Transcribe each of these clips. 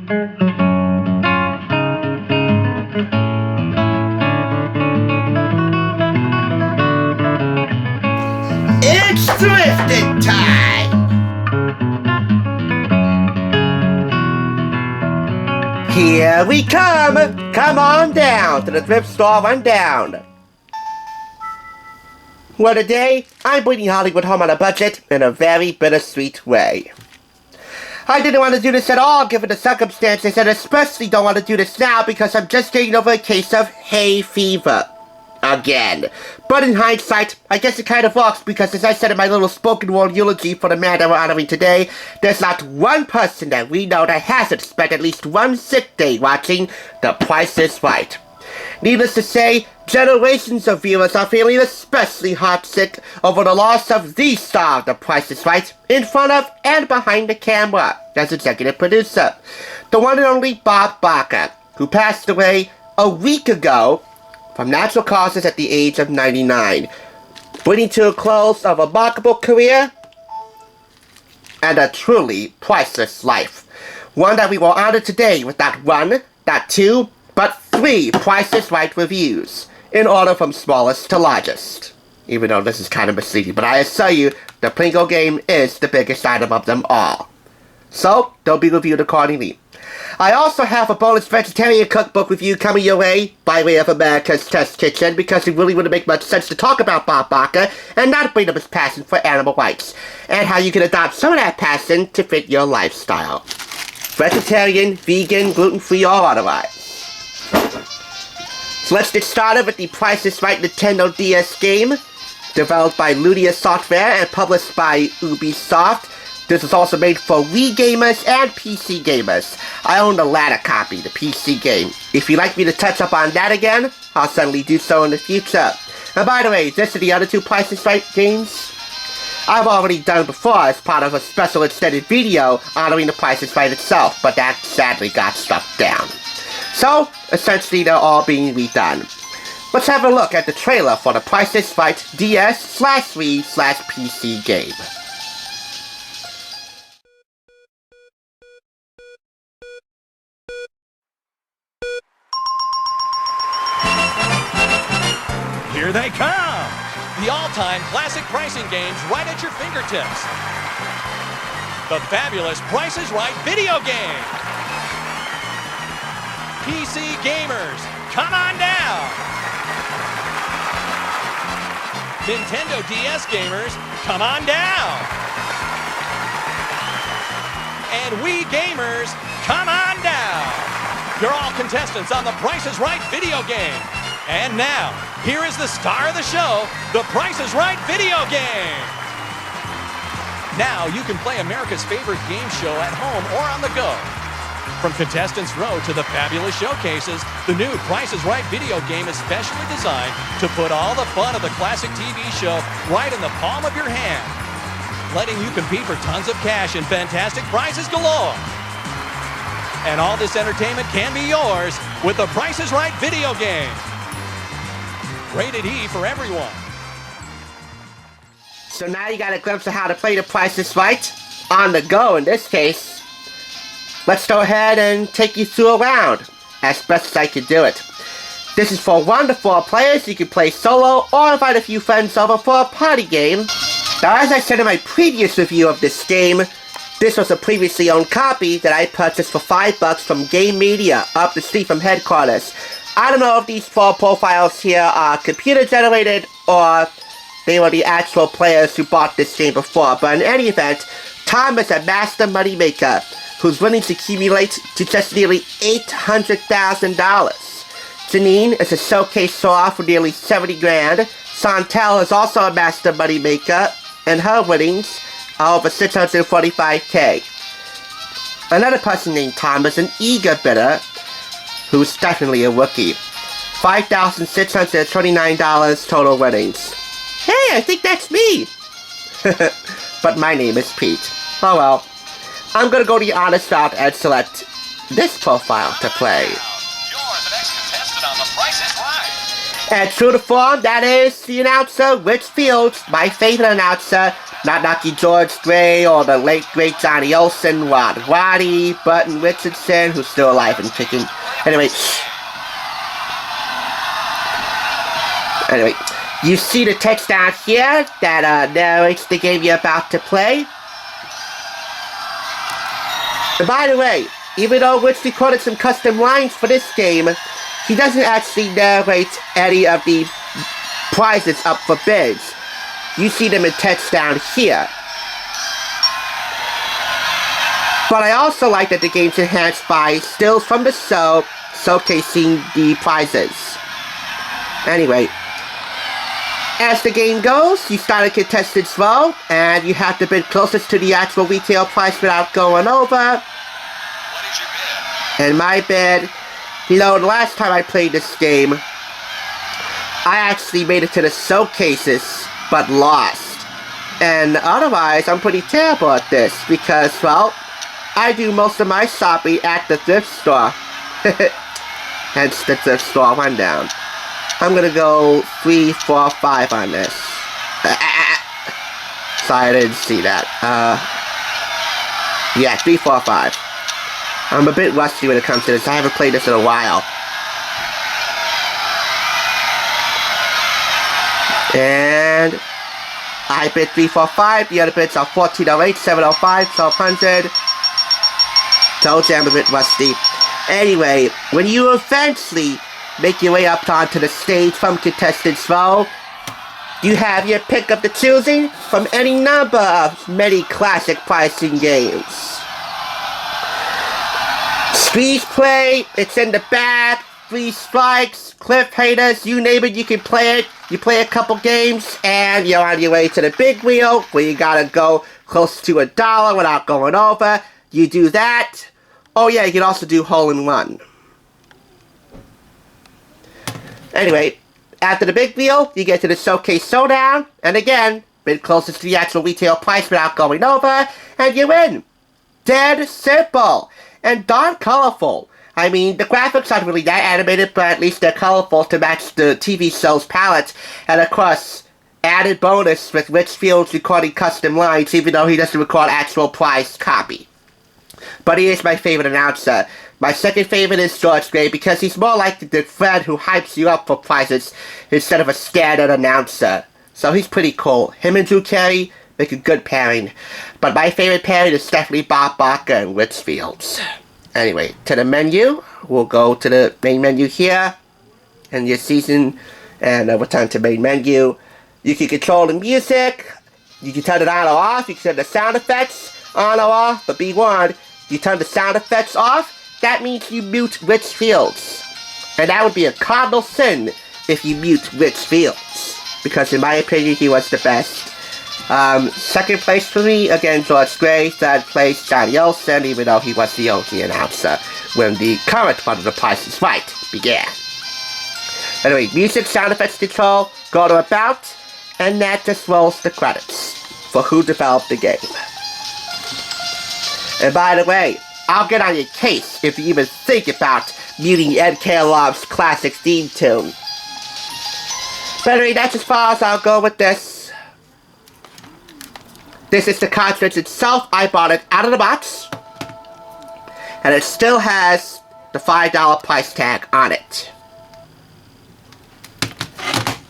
It's thrifting time! Here we come! Come on down to the thrift store rundown. Well, today, I'm bringing Hollywood home on a budget in a very bittersweet way. I didn't want to do this at all given the circumstances, and especially don't want to do this now because I'm just getting over a case of hay fever. Again. But in hindsight, I guess it kind of works because as I said in my little spoken word eulogy for the man that we're honoring today, there's not one person that we know that hasn't spent at least one sick day watching The Price is Right. Needless to say, generations of viewers are feeling especially heartsick over the loss of the star of The Price is Right in front of and behind the camera as executive producer, the one and only Bob Barker, who passed away a week ago from natural causes at the age of 99, bringing to a close a remarkable career and a truly priceless life. One that we will honor today with not one, not two, but 3 Price is Right reviews, in order from smallest to largest. Even though this is kind of misleading, but I assure you, the Plinko game is the biggest item of them all. So, they'll be reviewed accordingly. I also have a bonus vegetarian cookbook review coming your way by way of America's Test Kitchen because it really wouldn't make much sense to talk about Bob Barker and not bring up his passion for animal rights and how you can adopt some of that passion to fit your lifestyle. Vegetarian, vegan, gluten-free, or otherwise. So let's get started with the Price is Right Nintendo DS game, developed by Ludia Software and published by Ubisoft. This is also made for Wii gamers and PC gamers. I own the latter copy, the PC game. If you'd like me to touch up on that again, I'll certainly do so in the future. And by the way, this are the other 2 Price is Right games I've already done before as part of a special extended video honoring the Price is Right itself, but that sadly got struck down. So, essentially they're all being redone. Let's have a look at the trailer for the Price is Right DS/Wii/PC game. Here they come! The all-time classic pricing games right at your fingertips. The fabulous Price is Right video game. PC gamers, come on down! Nintendo DS gamers, come on down! And Wii gamers, come on down! You're all contestants on the Price is Right video game. And now, here is the star of the show, The Price is Right video game. Now you can play America's favorite game show at home or on the go. From Contestants Row to the fabulous showcases, the new Price is Right video game is specially designed to put all the fun of the classic TV show right in the palm of your hand, letting you compete for tons of cash and fantastic prizes galore. And all this entertainment can be yours with the Price is Right video game. Rated E for everyone. So now you got a glimpse of how to play the Price is Right on the go in this case. Let's go ahead and take you through a round as best as I can do it. This is for 1 to 4 players. You can play solo or invite a few friends over for a party game. Now, as I said in my previous review of this game, this was a previously owned copy that I purchased for $5 from Game Media up the street from headquarters. I don't know if these 4 profiles here are computer generated or they were the actual players who bought this game before, but in any event, Tom is a master moneymaker whose winnings accumulate to just nearly $800,000. Janine is a showcase show for nearly 70 grand. Santel is also a master moneymaker, and her winnings are over 645K. Another person named Tom is an eager bidder who's definitely a rookie. $5,629 total winnings. Hey, I think that's me! But my name is Pete. Oh well. I'm gonna go the honest route and select this profile to play. You're the next contestant on The Price is Right. And true to form, that is the announcer, Rich Fields, my favorite announcer, Not Lucky George Gray or the late great Johnny Olsen, Rod Roddy, Burton Richardson, who's still alive and kicking. Anyway, you see the text down here that narrates the game you're about to play. And by the way, even though Rich recorded some custom lines for this game, he doesn't actually narrate any of the prizes up for bids. You see them in text down here. But I also like that the game's enhanced by stills from the show showcasing the prizes. Anyway, as the game goes, you start a Contestants Row, and you have to bid closest to the actual retail price without going over. What is your bid? And my bid, you know, the last time I played this game, I actually made it to the showcases, but lost. And otherwise, I'm pretty terrible at this, because, well, I do most of my shopping at the thrift store. Hence the thrift store rundown. I'm gonna go 3, 4, 5 on this. Sorry, I didn't see that. Yeah, 3, 4, 5. I'm a bit rusty when it comes to this. I haven't played this in a while. And I bid 3, 4, 5. The other bids are 1408, 705, 1200. Told you I'm a bit rusty. Anyway, when you eventually make your way up onto the stage from Contestants Row, you have your pick of the choosing from any number of many classic pricing games. Squeeze play, it's in the bag, 3 strikes, cliff haters, you name it, you can play it. You play a couple games, and you're on your way to the big wheel, where you gotta go close to $1 without going over. You do that. Oh yeah, you can also do hole-in-one. Anyway, after the big wheel, you get to the Showcase Showdown, and again, bid closest to the actual retail price without going over, and you win. Dead simple, and darn colorful. I mean, the graphics aren't really that animated, but at least they're colorful to match the TV show's palette, and of course, added bonus with Richfield's recording custom lines, even though he doesn't record actual prize copy. But he is my favorite announcer. My second favorite is George Gray, because he's more like the friend who hypes you up for prizes instead of a standard announcer. So he's pretty cool. Him and Drew Carey make a good pairing. But my favorite pairing is definitely Bob Barker and Richfields. Anyway, to the menu. We'll go to the main menu here. And your season. And return to main menu. You can control the music. You can turn it on or off. You can turn the sound effects on or off. But be warned, you turn the sound effects off, that means you mute Richfields. And that would be a cardinal sin if you mute Richfields. Because in my opinion, he was the best. Second place for me, again, George Gray. Third place, Johnny Olsen, even though he was the OG announcer when the current part of The Price is Right began. Anyway, music, sound effects control, go to About, and that just rolls the credits for who developed the game. And by the way, I'll get on your case if you even think about muting Ed Kaloff's classic theme tune. But anyway, that's as far as I'll go with this. This is the cartridge itself. I bought it out of the box. And it still has the $5 price tag on it.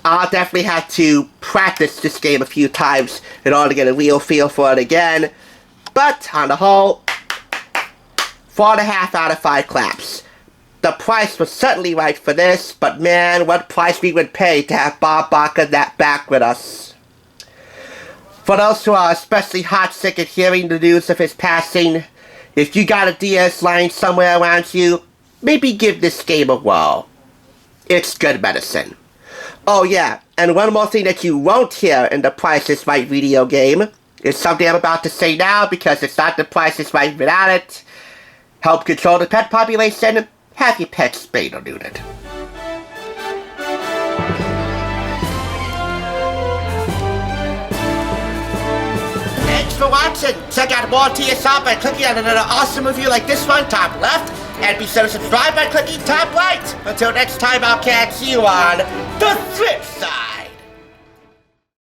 I'll definitely have to practice this game a few times in order to get a real feel for it again. But, on the whole, 4.5 out of 5 claps. The price was certainly right for this, but man, what price we would pay to have Bob Barker that back with us. For those who are especially hot sick at hearing the news of his passing, if you got a DS lying somewhere around you, maybe give this game a whirl. It's good medicine. Oh yeah, and one more thing that you won't hear in the Price is Right video game is something I'm about to say now because it's not the Price is Right without it. Help control the pet population, have your pets spayed or neutered. Thanks for watching. Check out more TSR by clicking on another awesome review like this one, top left. And be sure to subscribe by clicking top right. Until next time, I'll catch you on the flip side.